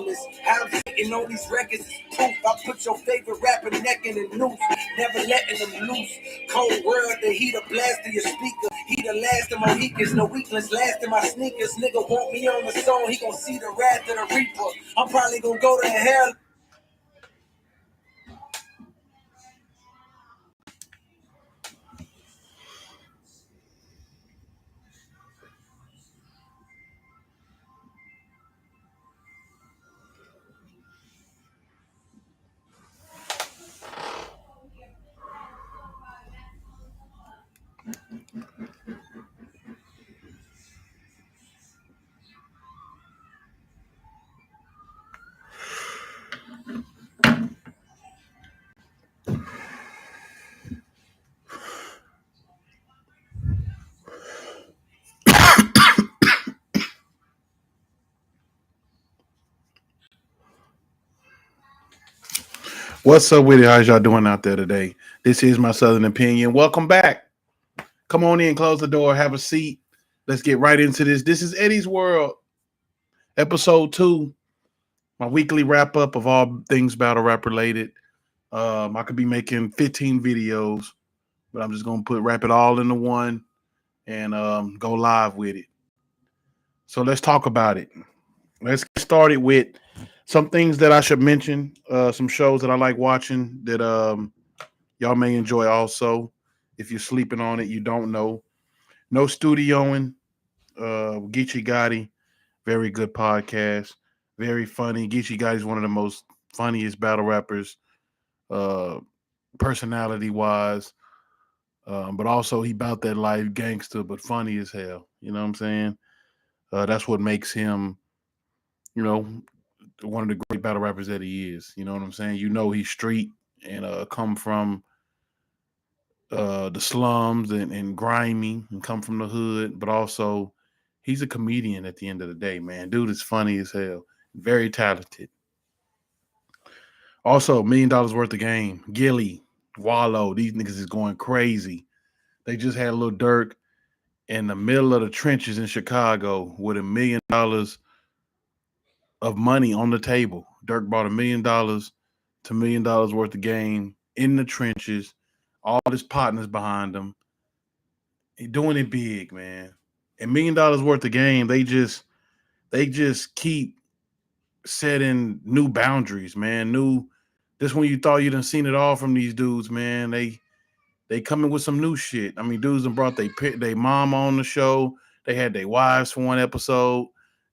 marvelous. How I'm sitting on these records is proof. I put your favorite rapper neck in the noose, never letting them loose. Cold world, the heater blast to your speaker. He the last of Mohicans, no weakness, last in my sneakers. Nigga want me on the song, he gon' see the wrath of the reaper. I'm probably gonna go to hell. What's up with it? How's y'all doing out there today? This is my Southern Opinion. Welcome back. Come on in, close the door, have a seat. Let's get right into this. This is Eddie's World, episode 2, my weekly wrap up of all things battle rap related. I could be making 15 videos, but I'm just gonna wrap it all into one and go live with it. So let's talk about it. Let's get started with some things that I should mention, some shows that I like watching that y'all may enjoy also. If you're sleeping on it, you don't know. No Studioing, Geechee Gotti, very good podcast, very funny. Geechee Gotti is one of the most funniest battle rappers, personality-wise, but also he about that life, gangster, but funny as hell. You know what I'm saying? That's what makes him, you know, one of the great battle rappers that he is. You know what I'm saying? You know he's street and come from the slums and grimy and come from the hood, but also he's a comedian at the end of the day, man. Dude is funny as hell. Very talented. Also, $1 million worth of game. Gilly, Wallow, these niggas is going crazy. They just had a little Dirk in the middle of the trenches in Chicago with $1 million of money on the table. Dirk bought $1 million to $1 million worth of game in the trenches. All his partners behind him. He doing it big, man. And $1 million worth of game, they just keep setting new boundaries, man. This when you thought you done seen it all from these dudes, man. They coming with some new shit. I mean, dudes done brought they mom on the show. They had their wives for one episode.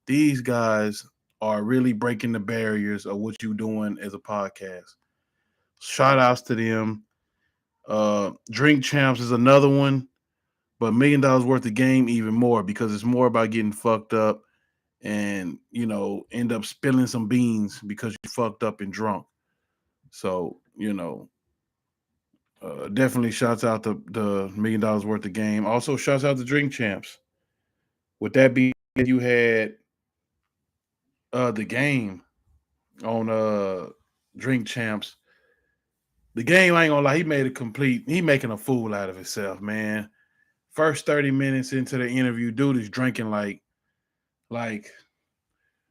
These guys are really breaking the barriers of what you doing as a podcast. Shout outs to them. Drink Champs is another one, but $1 million worth of game even more because it's more about getting fucked up and, you know, end up spilling some beans because you fucked up and drunk. So, you know, definitely shouts out to the $1 million worth of game. Also shouts out to Drink Champs. With that being said, you had the game on Drink Champs. The game, I ain't gonna lie, he making a fool out of himself, man. First 30 minutes into the interview, dude is drinking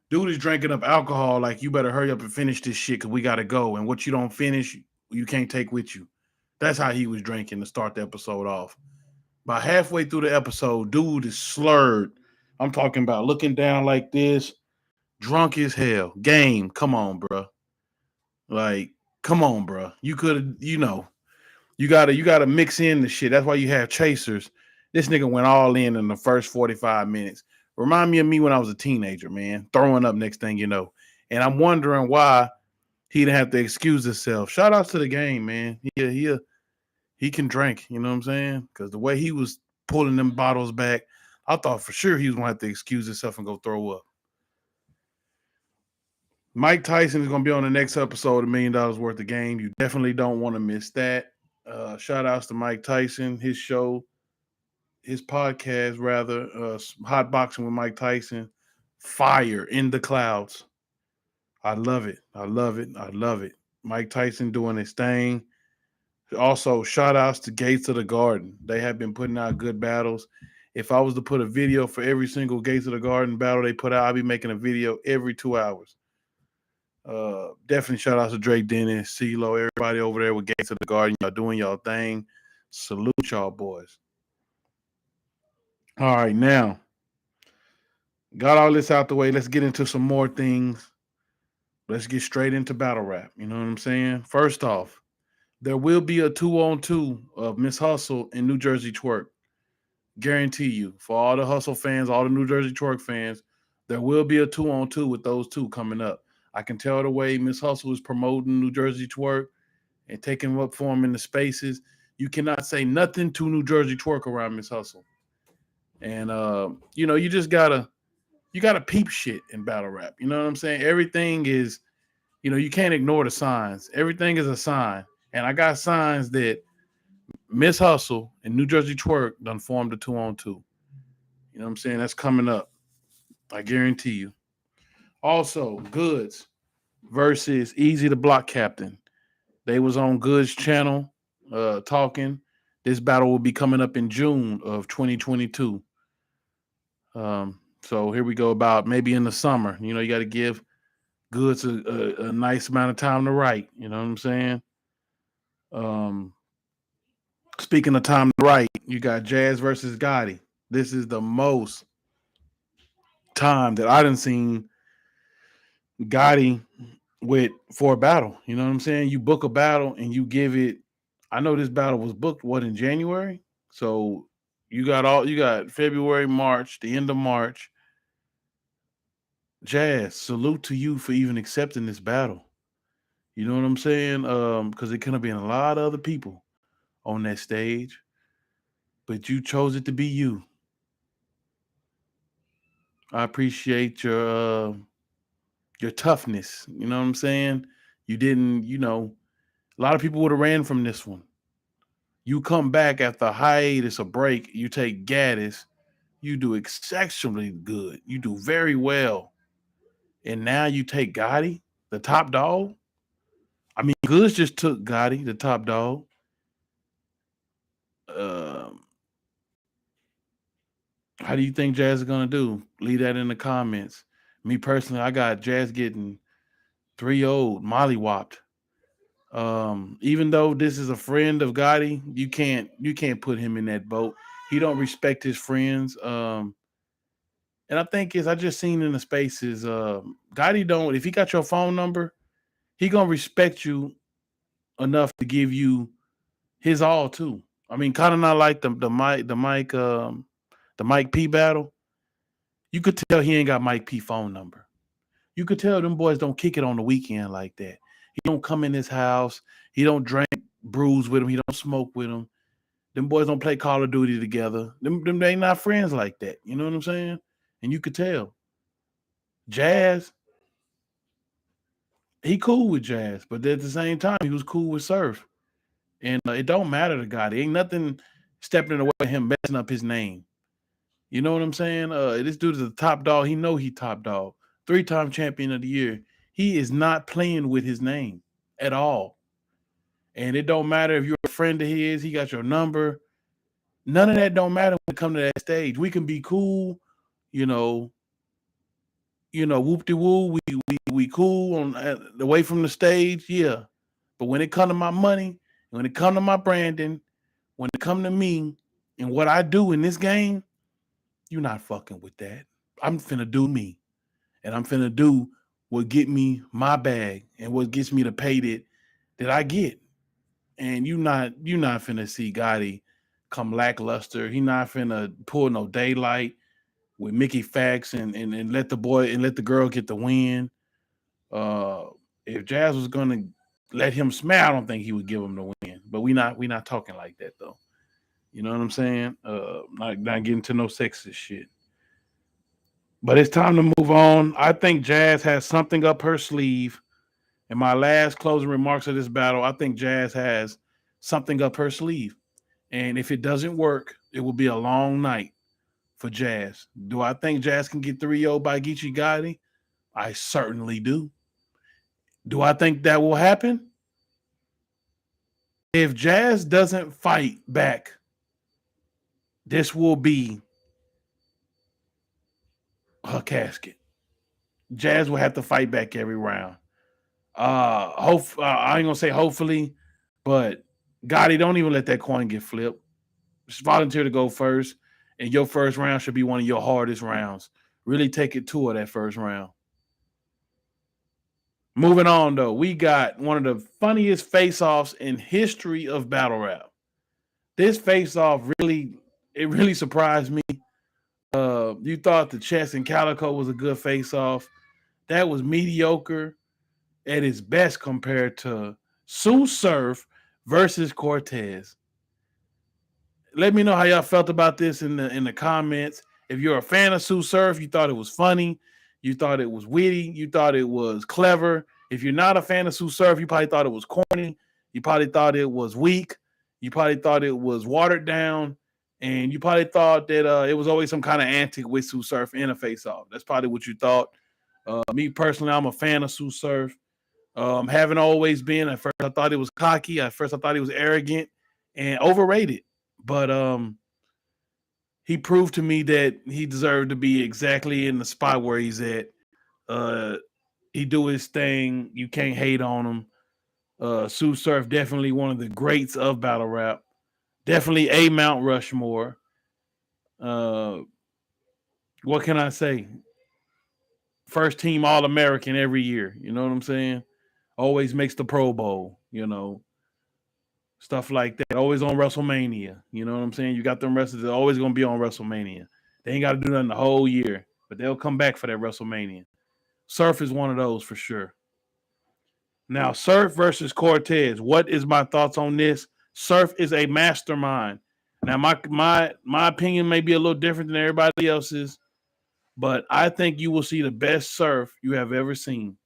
dude is drinking up alcohol like you better hurry up and finish this shit because we gotta go. And what you don't finish, you can't take with you. That's how he was drinking to start the episode off. By halfway through the episode, dude is slurred. I'm talking about looking down like this, drunk as hell. Game, come on, bro. Like, come on, bro. You could, you know, you gotta mix in the shit. That's why you have chasers. This nigga went all in the first 45 minutes. Remind me of me when I was a teenager, man. Throwing up next thing you know. And I'm wondering why he didn't have to excuse himself. Shout out to the game, man. He can drink, you know what I'm saying? Because the way he was pulling them bottles back, I thought for sure he was gonna have to excuse himself and go throw up. Mike Tyson is gonna be on the next episode of $1 million worth of game. You definitely don't want to miss that. Shout outs to Mike Tyson, his show, his podcast, rather, Hot Boxing with Mike Tyson. Fire in the clouds. I love it. I love it. I love it. Mike Tyson doing his thing. Also, shout outs to Gates of the Garden. They have been putting out good battles. If I was to put a video for every single Gates of the Garden battle they put out, I'd be making a video every 2 hours. Definitely shout out to Drake Dennis, CeeLo, everybody over there with Gates of the Garden. Y'all doing y'all thing. Salute y'all boys. All right, now got all this out the way. Let's get into some more things. Let's get straight into battle rap. You know what I'm saying? First off, there will be a 2-on-2 of Miss Hustle and New Jersey Twerk. Guarantee you, for all the Hustle fans, all the New Jersey Twerk fans, there will be a 2-on-2 with those two coming up. I can tell the way Miss Hustle is promoting New Jersey Twerk and taking them up for him in the spaces. You cannot say nothing to New Jersey Twerk around Miss Hustle. And you just gotta peep shit in battle rap. You know what I'm saying? Everything is, you can't ignore the signs. Everything is a sign. And I got signs that Miss Hustle and New Jersey Twerk done formed a 2-on-2. You know what I'm saying? That's coming up. I guarantee you. Also, Goods versus Easy the Block Captain. They was on Goods channel talking. This battle will be coming up in June of 2022. So here we go, about maybe in the summer. You got to give Goods a nice amount of time to write. You know what I'm saying? Speaking of time to write, you got Jazz versus Gotti. This is the most time that I done seen Gotti for a battle. You know what I'm saying? You book a battle and you give it. I know this battle was booked in January. So you got February, March, the end of March. Jazz, salute to you for even accepting this battle. You know what I'm saying? Because it could have been a lot of other people on that stage, but you chose it to be you. I appreciate your toughness. You know what I'm saying? You didn't, a lot of people would have ran from this one. You come back after a hiatus, a break, you take Gaddis, you do exceptionally good. You do very well. And now you take Gotti, the top dog. I mean, Goods just took Gotti, the top dog. How do you think Jazz is gonna do? Leave that in the comments. Me personally, I got Jazz getting 3-0 mollywopped. Even though this is a friend of Gotti, you can't put him in that boat. He don't respect his friends. And I think I just seen in the spaces, Gotti don't. If he got your phone number, he gonna respect you enough to give you his all too. I mean, kind of not like the Mike P battle. You could tell he ain't got Mike P phone number. You could tell them boys don't kick it on the weekend like that. He don't come in his house. He don't drink brews with him. He don't smoke with him. Them boys don't play Call of Duty together. Them they ain't not friends like that. You know what I'm saying? And you could tell. Jazz, he cool with Jazz, but at the same time, he was cool with Surf. And it don't matter to God. There ain't nothing stepping in the way of him messing up his name. You know what I'm saying? This dude is a top dog. He know he top dog. 3-time champion of the year. He is not playing with his name at all. And it don't matter if you're a friend of his. He got your number. None of that don't matter when it comes to that stage. We can be cool, whoop-de-woo. We cool on away from the stage, yeah. But when it come to my money, when it come to my branding, when it come to me and what I do in this game, you're not fucking with that. I'm finna do me. And I'm finna do what get me my bag and what gets me the pay that I get. And you're not finna see Gotti come lackluster. He not finna pull no daylight with Mickey Fax and let the girl get the win. If Jazz was gonna let him smash, I don't think he would give him the win. But we not talking like that though. You know what I'm saying? Not getting to no sexist shit. But it's time to move on. I think Jazz has something up her sleeve. In my last closing remarks of this battle, I think Jazz has something up her sleeve. And if it doesn't work, it will be a long night for Jazz. Do I think Jazz can get 3-0 by Geechee Gotti? I certainly do. Do I think that will happen? If Jazz doesn't fight back, this will be her casket. Jazz will have to fight back every round. I ain't gonna say hopefully, but Gotti, don't even let that coin get flipped. Just volunteer to go first, and your first round should be one of your hardest rounds. Really take it to her that first round. Moving on though, we got one of the funniest face-offs in history of battle rap. This face-off really surprised me. You thought the Chess and Calico was a good face-off. That was mediocre at its best compared to Sue Surf versus Cortez. Let me know how y'all felt about this in the comments. If you're a fan of Sue Surf, you thought it was funny, you thought it was witty, you thought it was clever. If you're not a fan of Sue Surf, you probably thought it was corny, you probably thought it was weak, you probably thought it was watered down, and you probably thought that it was always some kind of antic with Sue Surf in a face-off. That's probably what you thought. Me personally, I'm a fan of Sue Surf. Haven't always been. At first, I thought it was cocky. At first, I thought he was arrogant and overrated. But he proved to me that he deserved to be exactly in the spot where he's at. He do his thing. You can't hate on him. Sue Surf, definitely one of the greats of battle rap. Definitely a Mount Rushmore. What can I say? First team All-American every year. You know what I'm saying? Always makes the Pro Bowl, stuff like that. Always on WrestleMania. You know what I'm saying? You got them wrestlers that are always going to be on WrestleMania. They ain't got to do nothing the whole year, but they'll come back for that WrestleMania. Surf is one of those for sure. Now, Surf versus Cortez. What is my thoughts on this? Surf is a mastermind. Now, my opinion may be a little different than everybody else's, but I think you will see the best Surf you have ever seen.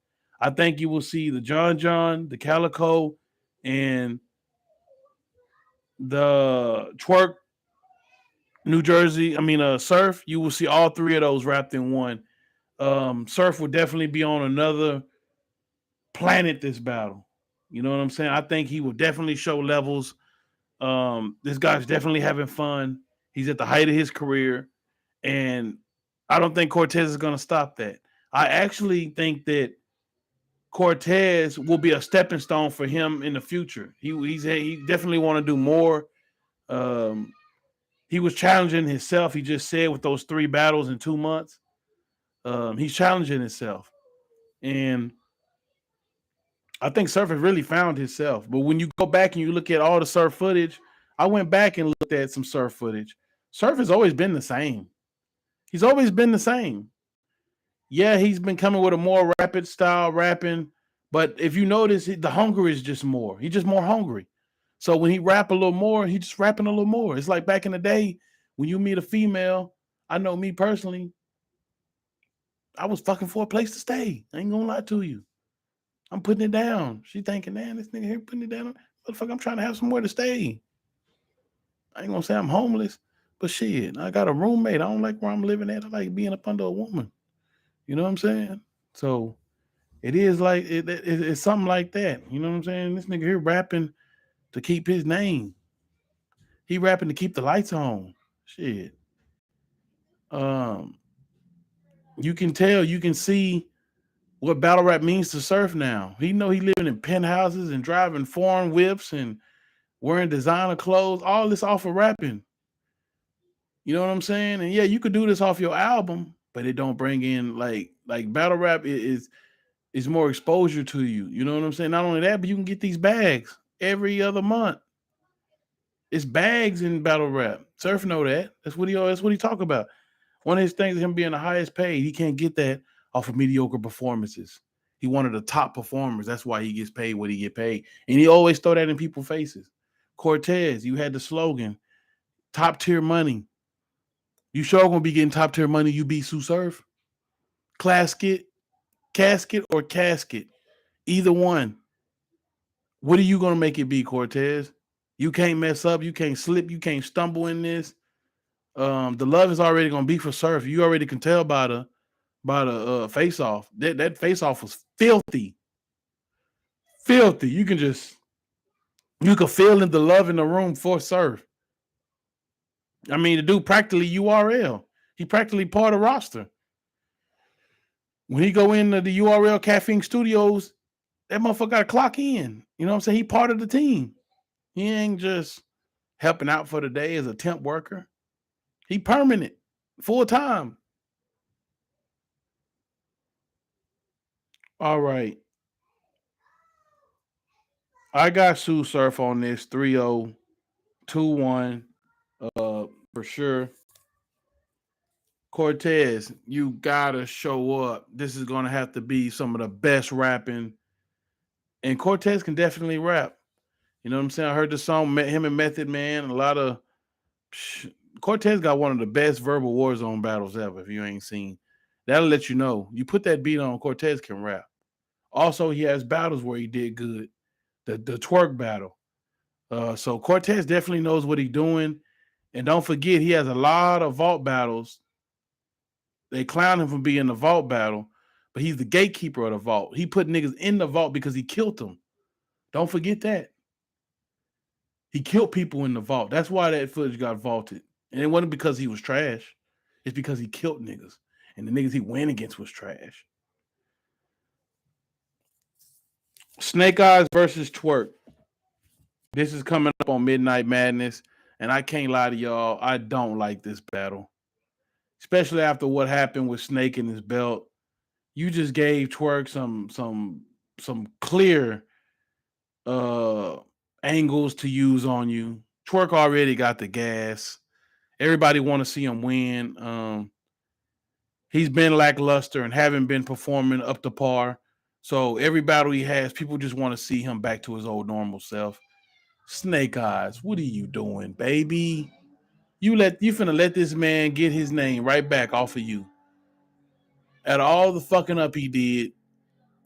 I think you will see the John, the Calico, and the Twerk, Surf. You will see all three of those wrapped in one. Surf will definitely be on another planet this battle. You know what I'm saying? I think he will definitely show levels. This guy's definitely having fun. He's at the height of his career, and I don't think Cortez is going to stop that. I actually think that Cortez will be a stepping stone for him in the future. He definitely want to do more. He was challenging himself. He just said with those 3 battles in 2 months, he's challenging himself, and I think Surf has really found himself. But when you go back and you look at all the Surf footage, I went back and looked at some Surf footage. Surf has always been the same. He's always been the same. Yeah, he's been coming with a more rapid style rapping, but if you notice, the hunger is just more. He's just more hungry. So when he rap a little more, he just rapping a little more. It's like back in the day when you meet a female. I know me personally, I was fucking for a place to stay. I ain't gonna lie to you. I'm putting it down. She thinking, man, this nigga here putting it down. Motherfucker, I'm trying to have somewhere to stay. I ain't gonna say I'm homeless, but shit, I got a roommate. I don't like where I'm living at. I like being up under a woman. You know what I'm saying? So it is like it's something like that. You know what I'm saying? This nigga here rapping to keep his name. He rapping to keep the lights on. Shit. You can tell, you can see what battle rap means to Surf now. He know he living in penthouses and driving foreign whips and wearing designer clothes. All this off of rapping. You know what I'm saying? And yeah, you could do this off your album, but it don't bring in like battle rap is more exposure to you. You know what I'm saying? Not only that, but you can get these bags every other month. It's bags in battle rap. Surf know that. That's what he talk about. One of his things is him being the highest paid. He can't get that off of mediocre performances. He one of the top performers. That's why he gets paid what he get paid. And he always throw that in people's faces. Cortez, you had the slogan, top tier money. You sure gonna be getting top tier money, you beat Sue Surf? Casket or casket. Either one. What are you gonna make it be, Cortez? You can't mess up, you can't slip, you can't stumble in this. The love is already gonna be for Surf. You already can tell by the face off. That face off was filthy. Filthy. You can feel the love in the room for Surf. I mean, the dude practically URL. He practically part of the roster. When he go into the URL Caffeine Studios, that motherfucker got to clock in. You know what I'm saying? He part of the team. He ain't just helping out for the day as a temp worker. He permanent, full time. All right. I got Sue Surf on this 3-0, 2-1, for sure. Cortez, you gotta show up. This is gonna have to be some of the best rapping. And Cortez can definitely rap. You know what I'm saying? I heard the song, him and Method Man. A lot of Cortez got one of the best verbal war zone battles ever. If you ain't seen, that'll let you know. You put that beat on, Cortez can rap. Also, he has battles where he did good. The twerk battle. So Cortez definitely knows what he's doing. And don't forget, he has a lot of vault battles. They clown him for being the vault battle, but he's the gatekeeper of the vault. He put niggas in the vault because he killed them. Don't forget that. He killed people in the vault. That's why that footage got vaulted. And it wasn't because he was trash. It's because he killed niggas. And the niggas he went against was trash. Snake Eyes versus Twerk. This is coming up on Midnight Madness. And I can't lie to y'all, I don't like this battle. Especially after what happened with Snake and his belt. You just gave Twerk some clear angles to use on you. Twerk already got the gas. Everybody want to see him win. He's been lackluster and haven't been performing up to par. So every battle he has, people just want to see him back to his old normal self. Snake Eyes, what are you doing, baby? You finna let this man get his name right back off of you. At all the fucking up he did,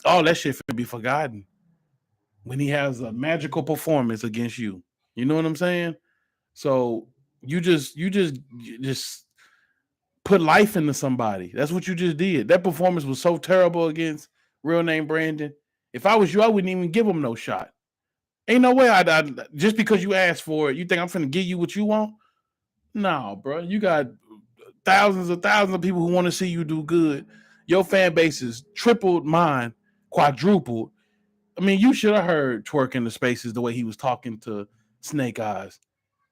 all that shit finna be forgotten when he has a magical performance against you. You know what I'm saying? So you just put life into somebody. That's what you just did. That performance was so terrible against Real Name Brandon. If I was you, I wouldn't even give him no shot. Ain't no way I'd just because you asked for it, you think I'm finna give you what you want? No, bro. You got thousands of people who want to see you do good. Your fan base is tripled mine, quadrupled. I mean, you should have heard Twerk in the spaces the way he was talking to Snake Eyes.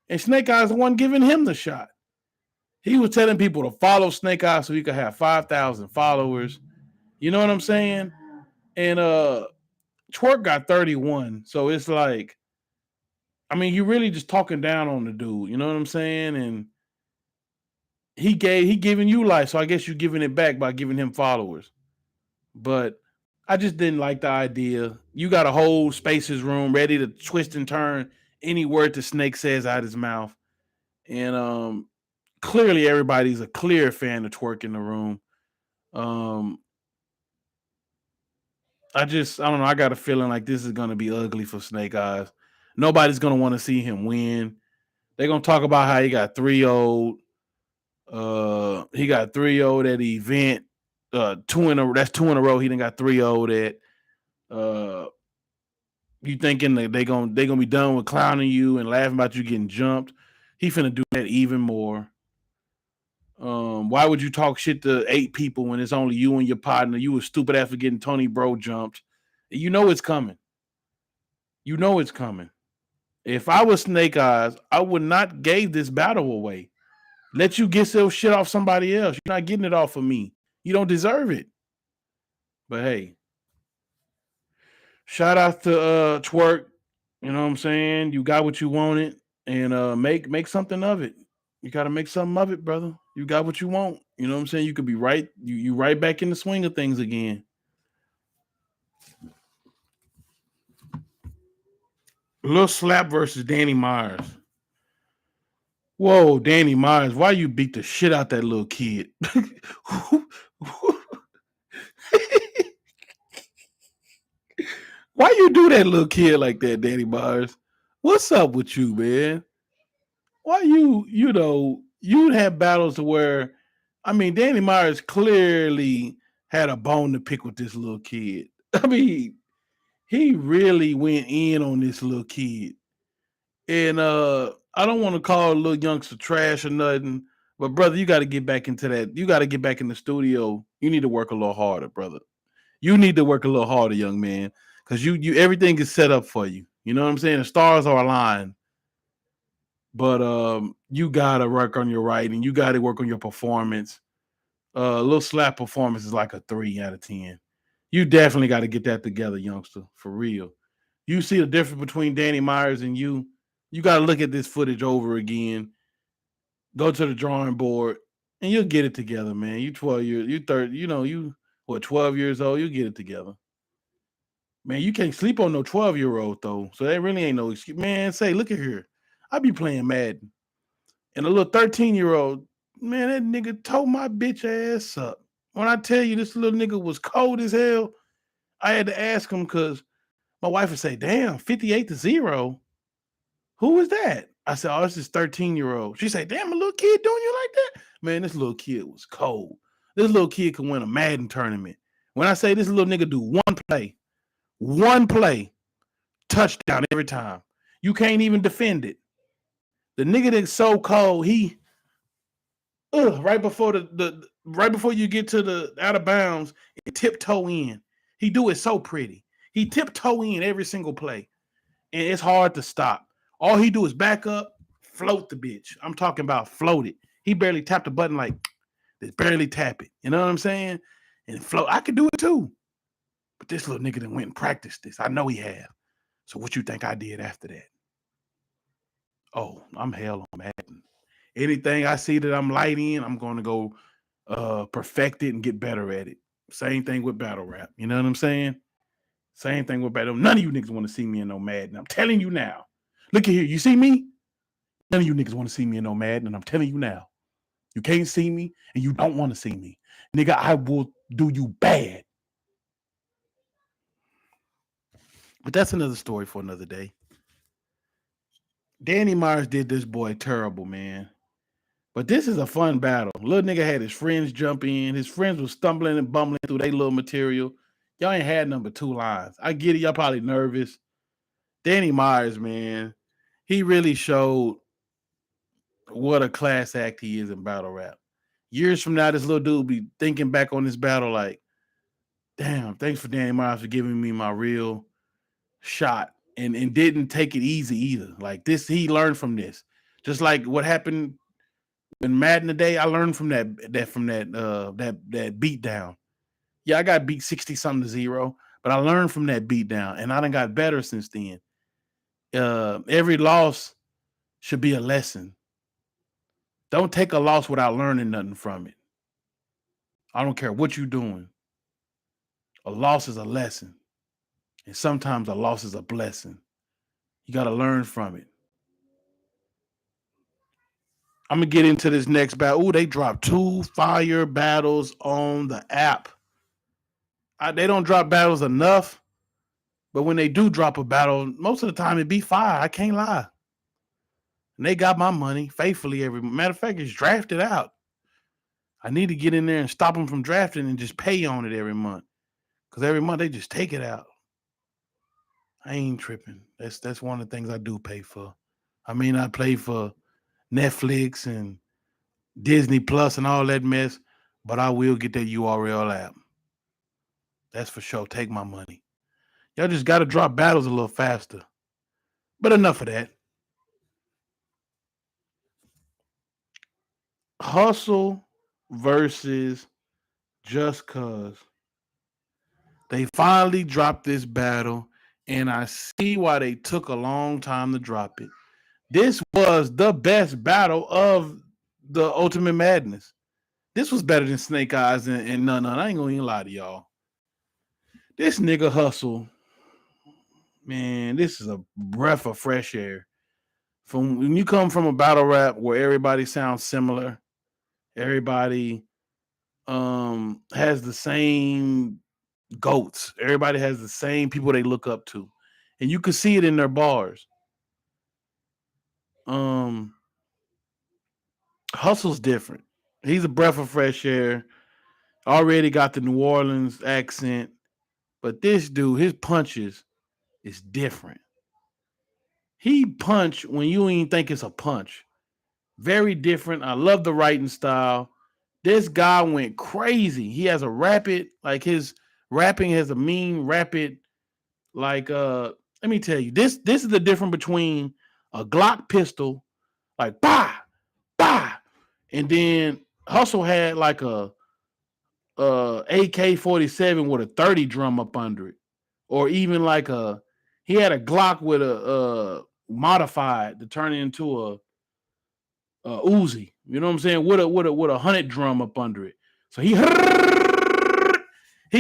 And Snake Eyes the one giving him the shot. He was telling people to follow Snake Eyes so he could have 5,000 followers. You know what I'm saying? And Twerk got 31. So it's like, I mean, you really just talking down on the dude. You know what I'm saying? And he giving you life, so I guess you're giving it back by giving him followers. But I just didn't like the idea. You got a whole Spaces room ready to twist and turn any word the Snake says out his mouth. And clearly everybody's a clear fan of Twerk in the room. I don't know. I got a feeling like this is going to be ugly for Snake Eyes. Nobody's going to want to see him win. They're going to talk about how he got 3-0'd. He got 3-0'd at the event. That's 2 in a row. He done got 3-0'd at. You thinking that they gonna be done with clowning you and laughing about you getting jumped? He finna do that even more. Why would you talk shit to 8 people when it's only you and your partner? You was stupid after getting Tony Bro jumped. You know it's coming. You know it's coming. If I was Snake Eyes, I would not give this battle away. Let you get some shit off somebody else. You're not getting it off of me. You don't deserve it. But hey, shout out to Twerk. You know what I'm saying? You got what you wanted, and make something of it. You got to make something of it, brother. You got what you want. You know what I'm saying? You could be right. You right back in the swing of things again. Lil Slap versus Danny Myers. Whoa, Danny Myers, why you beat the shit out that little kid? Why you do that little kid like that, Danny Myers? What's up with you, man? Why you'd have battles where, I mean, Danny Myers clearly had a bone to pick with this little kid. I mean, he really went in on this little kid. And I don't want to call a little youngster trash or nothing, but brother, you got to get back into that. You got to get back in the studio. You need to work a little harder, brother. You need to work a little harder, young man. because you everything is set up for you. You know what I'm saying? The stars are aligned, but you gotta work on your writing. You gotta work on your performance. A little slap performance is like a 3 out of 10. You definitely got to get that together, youngster, for real. You see the difference between Danny Myers and you. You got to look at this footage over again. Go to the drawing board, and you'll get it together, man. You 12 years, you 30, you what 12 years old, you get it together. Man, you can't sleep on no 12-year-old though. So that really ain't no excuse. Man, say, look at here. I be playing Madden. And a little 13-year-old, man, that nigga tore my bitch ass up. When I tell you this little nigga was cold as hell, I had to ask him because my wife would say, damn, 58-0. Who is that? I said, oh, it's this 13-year-old. She said, damn, a little kid doing you like that? Man, this little kid was cold. This little kid could win a Madden tournament. When I say this little nigga do one play, touchdown every time. You can't even defend it. The nigga that's so cold, he right before right before you get to the out of bounds, it tiptoe in. He do it so pretty. He tiptoe in every single play, and it's hard to stop. All he do is back up, float the bitch. I'm talking about float it. He barely tapped the button like just barely tap it. You know what I'm saying? And float. I could do it too, but this little nigga done went and practiced this. I know he have. So what you think I did after that? Oh, I'm hell on Madden. Anything I see that I'm light in, I'm going to go perfect it and get better at it. Same thing with battle rap. You know what I'm saying? Same thing with battle. None of you niggas want to see me in no Madden. I'm telling you now. Look at here. You see me? None of you niggas want to see me in no Madden, and I'm telling you now. You can't see me, and you don't want to see me. Nigga, I will do you bad. But that's another story for another day. Danny Myers did this boy terrible, man. But this is a fun battle. Little nigga had his friends jump in. His friends was stumbling and bumbling through their little material. Y'all ain't had number 2 lines. I get it. Y'all probably nervous. Danny Myers, man, he really showed what a class act he is in battle rap. Years from now, this little dude be thinking back on this battle like, damn, thanks for Danny Myers for giving me my real shot. And didn't take it easy either. Like this, he learned from this. Just like what happened in Madden today, I learned from that beat down. Yeah, I got beat 60-something-0, but I learned from that beat down, and I done got better since then. Every loss should be a lesson. Don't take a loss without learning nothing from it. I don't care what you're doing. A loss is a lesson. And sometimes a loss is a blessing. You got to learn from it. I'm going to get into this next battle. Ooh, they dropped 2 fire battles on the app. They don't drop battles enough, but when they do drop a battle, most of the time it be fire. I can't lie. And they got my money faithfully every matter of fact, it's drafted out. I need to get in there and stop them from drafting and just pay on it every month. Because every month they just take it out. I ain't tripping. That's one of the things I do pay for. I mean, I pay for Netflix and Disney Plus and all that mess, but I will get that URL app. That's for sure. Take my money. Y'all just got to drop battles a little faster. But enough of that. Hustle versus Just Cuz. They finally dropped this battle, and I see why they took a long time to drop it. This was the best battle of the Ultimate Madness. This was better than Snake Eyes and none. I ain't gonna even lie to y'all. This nigga Hustle, man, this is a breath of fresh air. From when you come from a battle rap where everybody sounds similar, everybody has the same goats. Everybody has the same people they look up to. And you can see it in their bars. Hustle's different. He's a breath of fresh air. Already got the New Orleans accent. But this dude, his punches is different. He punch when you ain't think it's a punch. Very different. I love the writing style. This guy went crazy. He has a rapid, like his rapping has a mean, rapid Like, let me tell you, this is the difference between a Glock pistol, like bah, bah, and then Hustle had like a AK-47 with a 30 drum up under it, or even like he had a Glock with a modified to turn it into a Uzi. You know what I'm saying? With a 100 drum up under it. So he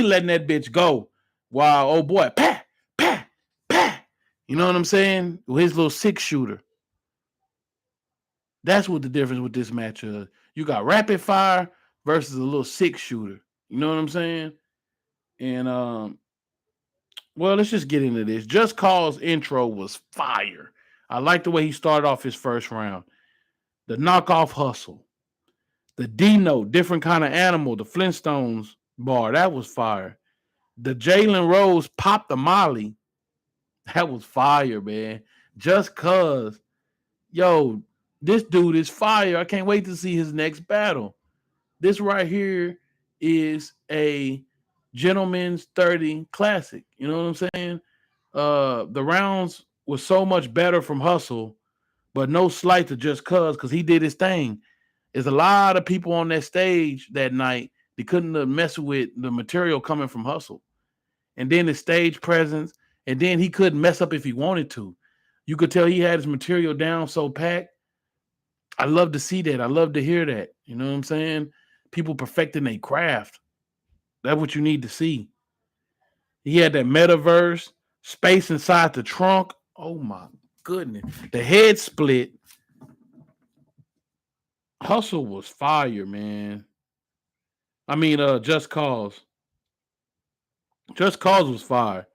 letting that bitch go. While oh boy, pat, pat, pat. You know what I'm saying? With his little 6-shooter. That's what the difference with this match is. You got rapid fire versus a little 6-shooter. You know what I'm saying? And well, let's just get into this. Just Cause intro was fire. I like the way he started off his first round. The knockoff hustle. The D-Note, different kind of animal, the Flintstones bar, that was fire. The Jalen Rose popped the Molly. That was fire, man. Just Cause, yo, this dude is fire. I can't wait to see his next battle. This right here is a gentleman's 30 classic. You know what I'm saying? The rounds was so much better from Hustle, but no slight to Just Cause because he did his thing. There's a lot of people on that stage that night that couldn't mess with the material coming from Hustle. And then the stage presence, and then he couldn't mess up if he wanted to. You could tell he had his material down so packed. I love to see that. I love to hear that. You know what I'm saying? People perfecting their craft. That's what you need to see. He had that metaverse, space inside the trunk. Oh my goodness. The head split. Hustle was fire, man. I mean, Just Cause. Just Cause was fire.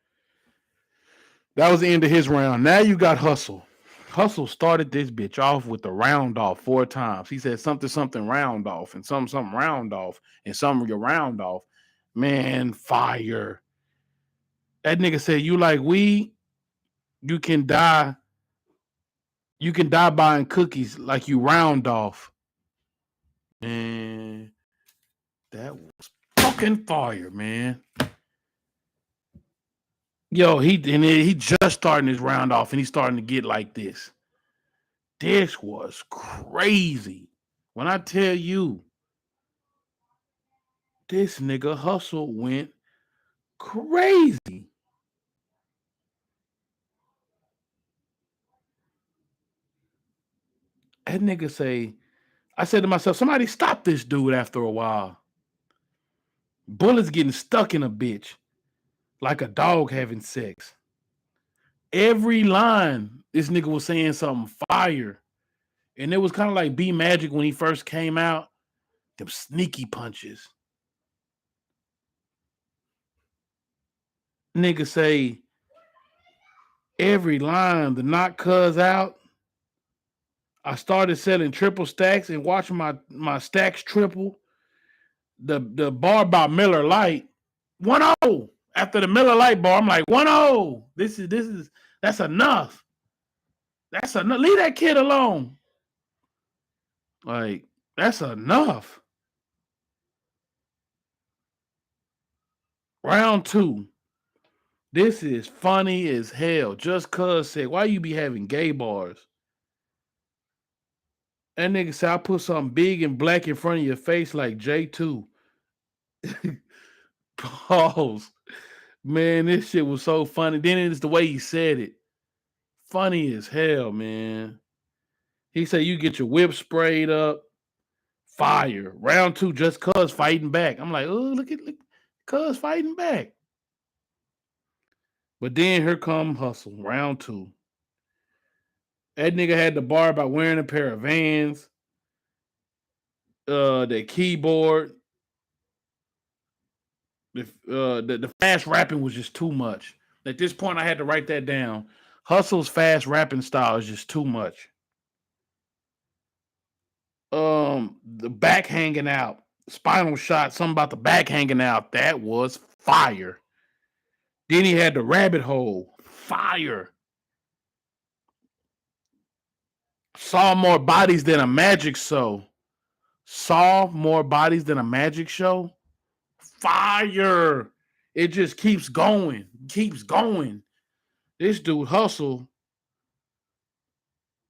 That was the end of his round. Now you got Hustle. Hustle started this bitch off with the round off 4 times. He said something round off and something round off and something your round off. Man, fire. That nigga said, you like weed, you can die. You can die buying cookies like you round off. And that was fucking fire, man. Yo, he just starting his round off and he's starting to get like this. This was crazy. When I tell you, this nigga Hustle went crazy. That nigga say, I said to myself, somebody stop this dude after a while. Bullets getting stuck in a bitch like a dog having sex. Every line, this nigga was saying something fire. And it was kind of like B Magic when he first came out. Them sneaky punches. Nigga say, every line, the knock cuz out. I started selling triple stacks and watching my stacks triple. The bar about Miller Lite, 1-0. After the Miller Lite bar, I'm like, 1-0. That's enough. That's enough. Leave that kid alone. Like, that's enough. Round 2. This is funny as hell. Just Cuz said, why you be having gay bars? That nigga said, I put something big and black in front of your face like J2. Pause. Man, this shit was so funny. Then it's the way he said it. Funny as hell, man. He said, you get your whip sprayed up. Fire. Round 2, Just Cuz fighting back. I'm like, oh, look Cuz fighting back. But then here come Hustle. Round 2. That nigga had the bar by wearing a pair of Vans. The keyboard. The fast rapping was just too much. At this point, I had to write that down. Hustle's fast rapping style is just too much. The back hanging out. Spinal shot, something about the back hanging out. That was fire. Then he had the rabbit hole. Fire. Saw more bodies than a magic show. Saw more bodies than a magic show. Fire. It just keeps going. Keeps going. This dude Hustle,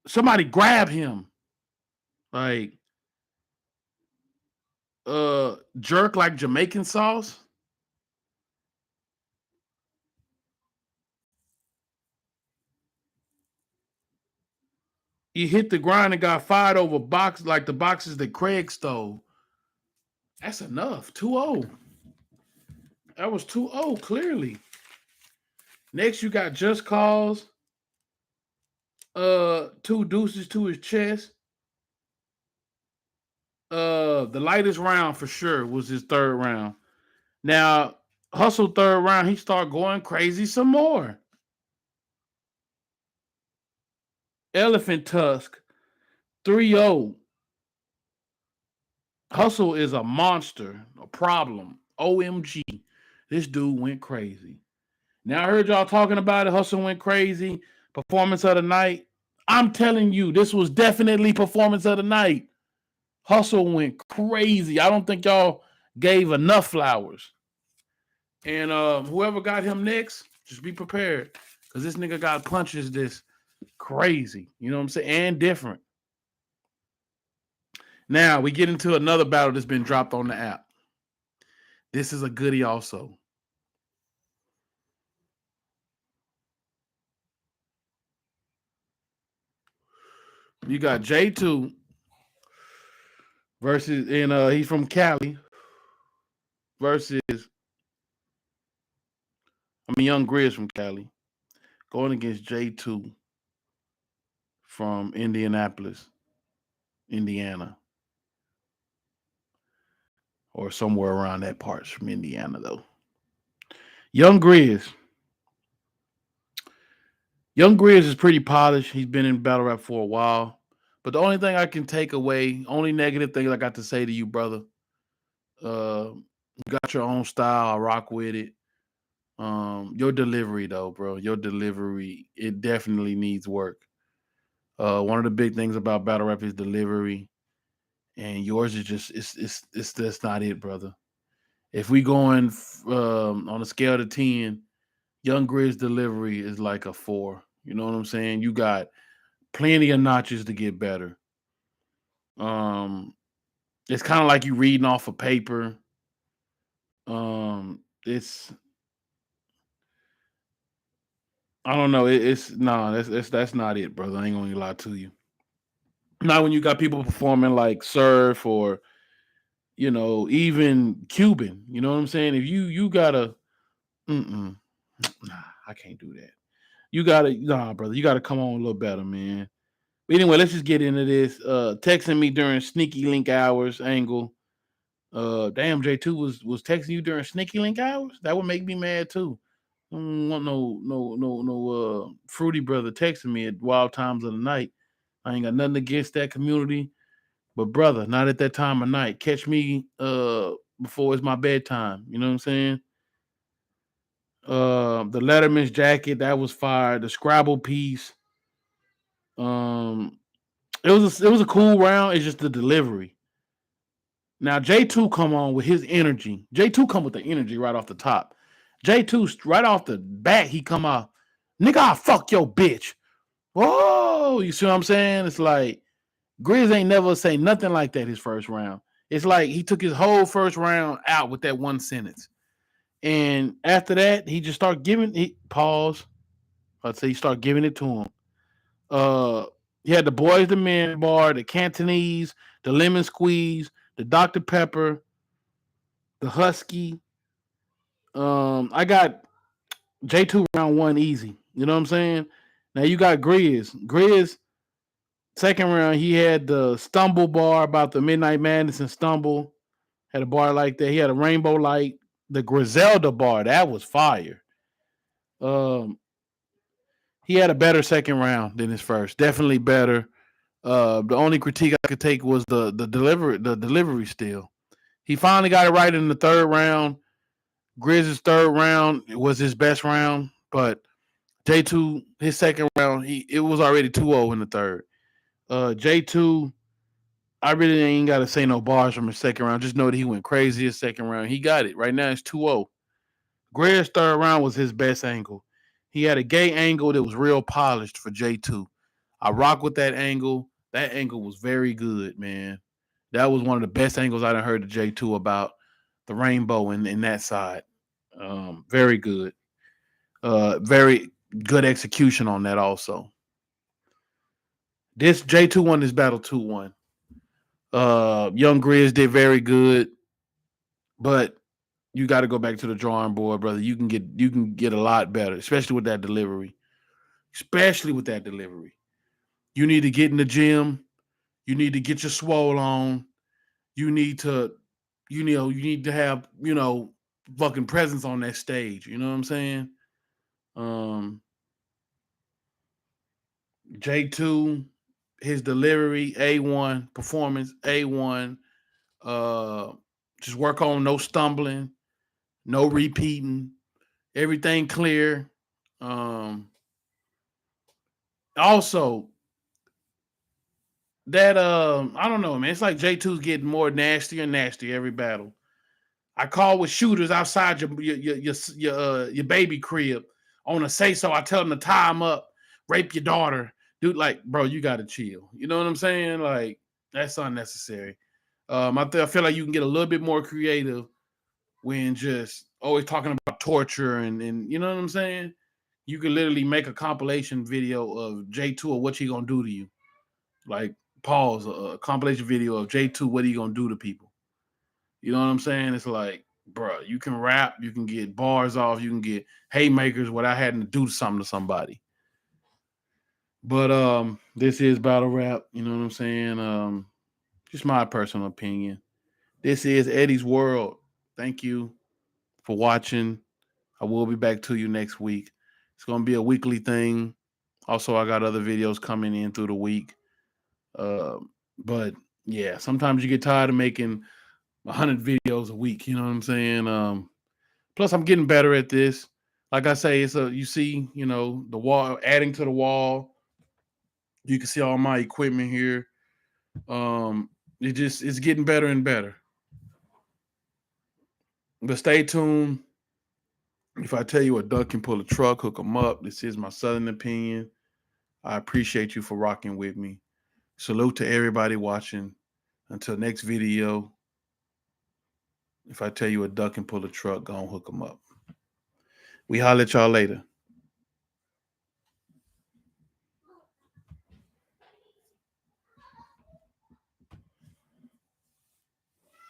somebody grab him. Like jerk like Jamaican sauce. He hit the ground and got fired over box like the boxes that Craig stole. That's enough. 2-0. That was 2-0, clearly. Next, you got Just Cause. Two deuces to his chest. The lightest round for sure was his third round. Now, Hustle third round, he started going crazy some more. Elephant Tusk, 3-0. Hustle is a monster, a problem. OMG. This dude went crazy. Now, I heard y'all talking about it. Hustle went crazy. Performance of the night. I'm telling you, this was definitely performance of the night. Hustle went crazy. I don't think y'all gave enough flowers. And whoever got him next, just be prepared. Because this nigga got punches this crazy. You know what I'm saying? And different. Now, we get into another battle that's been dropped on the app. This is a goodie also. You got J2 versus, and he's from Cali, versus, Young Grizz from Cali, going against J2 from Indianapolis, Indiana. Or somewhere around that parts from Indiana, though. Young Grizz. Young Grizz is pretty polished. He's been in battle rap for a while. But the only thing I can take away, only negative thing I got to say to you, brother, you got your own style. I rock with it. Your delivery, though, bro, your delivery, it definitely needs work. One of the big things about battle rap is delivery, and yours is just it's that's not it, brother. If we going on a scale of 10, Young Grizz delivery is like a 4. You know what I'm saying? You got plenty of notches to get better. It's kind of like you reading off a paper. It's I don't know. It's no, that's not it, brother. I ain't gonna lie to you. Not when you got people performing like Surf or even Cuban. You know what I'm saying? If you gotta, nah, I can't do that. You gotta, nah, brother. You gotta come on a little better, man. But anyway, let's just get into this. Texting me during sneaky link hours angle. Damn, J2 was texting you during sneaky link hours. That would make me mad too. I don't want no fruity brother texting me at wild times of the night. I ain't got nothing against that community, but brother, not at that time of night. Catch me before it's my bedtime. You know what I'm saying? The Letterman's jacket that was fire. The Scrabble piece. It was a cool round. It's just the delivery. Now J2 come on with his energy. J2 come with the energy right off the top. J2 right off the bat, he come out, nigga, I'll fuck your bitch. Whoa, you see what I'm saying? It's like Grizz ain't never say nothing like that his first round. It's like he took his whole first round out with that one sentence. And after that, he just started pause. I'd say he started giving it to him. He had the Boys the Men bar, the Cantonese, the Lemon Squeeze, the Dr. Pepper, the Husky. I got J2 round 1 easy. You know what I'm saying? Now you got Grizz. Grizz, second round, he had the Stumble bar about the Midnight Madness and Stumble. Had a bar like that. He had a Rainbow Light. The Griselda bar, that was fire. He had a better second round than his first. Definitely better. The only critique I could take was the delivery still. He finally got it right in the third round. Grizz's third round was his best round, but J2, his second round, it was already 2-0 in the third. J2, I really ain't got to say no bars from his second round. Just know that he went crazy his second round. He got it. Right now it's 2-0. Grizz's third round was his best angle. He had a gay angle that was real polished for J2. I rock with that angle. That angle was very good, man. That was one of the best angles I done heard of J2 about the rainbow in that side. Very good. Very good execution on that also. This J2 won this battle 2-1. Young Grizz did very good, but you got to go back to the drawing board, brother. You can get a lot better, especially with that delivery. Especially with that delivery. You need to get in the gym. You need to get your swole on. You need to have, fucking presence on that stage. You know what I'm saying? J2, his delivery, A1, performance, A1. Just work on no stumbling, no repeating, everything clear. Also, that I don't know, man. It's like J2's getting more nastier and nastier every battle. I call with shooters outside your baby crib on a say so. I tell them to tie them up, rape your daughter, dude. Like, bro, you gotta chill. You know what I'm saying? Like, that's unnecessary. I feel like you can get a little bit more creative when just always talking about torture and you know what I'm saying. You can literally make a compilation video of J2 or what he gonna do to you. Like, pause a compilation video of J2. What are you gonna do to people? You know what I'm saying? It's like, bro, you can rap, you can get bars off, you can get haymakers without having to do something to somebody. But this is battle rap. You know what I'm saying? Just my personal opinion. This is Eddie's World. Thank you for watching. I will be back to you next week. It's gonna be a weekly thing. Also, I got other videos coming in through the week. But yeah, sometimes you get tired of making 100 videos a week. You know what I'm saying? Plus, I'm getting better at this. Like I say, you see, the wall, adding to the wall. You can see all my equipment here. It's getting better and better. But stay tuned. If I tell you a duck can pull a truck, hook them up. This is my Southern opinion. I appreciate you for rocking with me. Salute to everybody watching. Until next video. If I tell you a duck can pull a truck, go and hook them up. We holler at y'all later.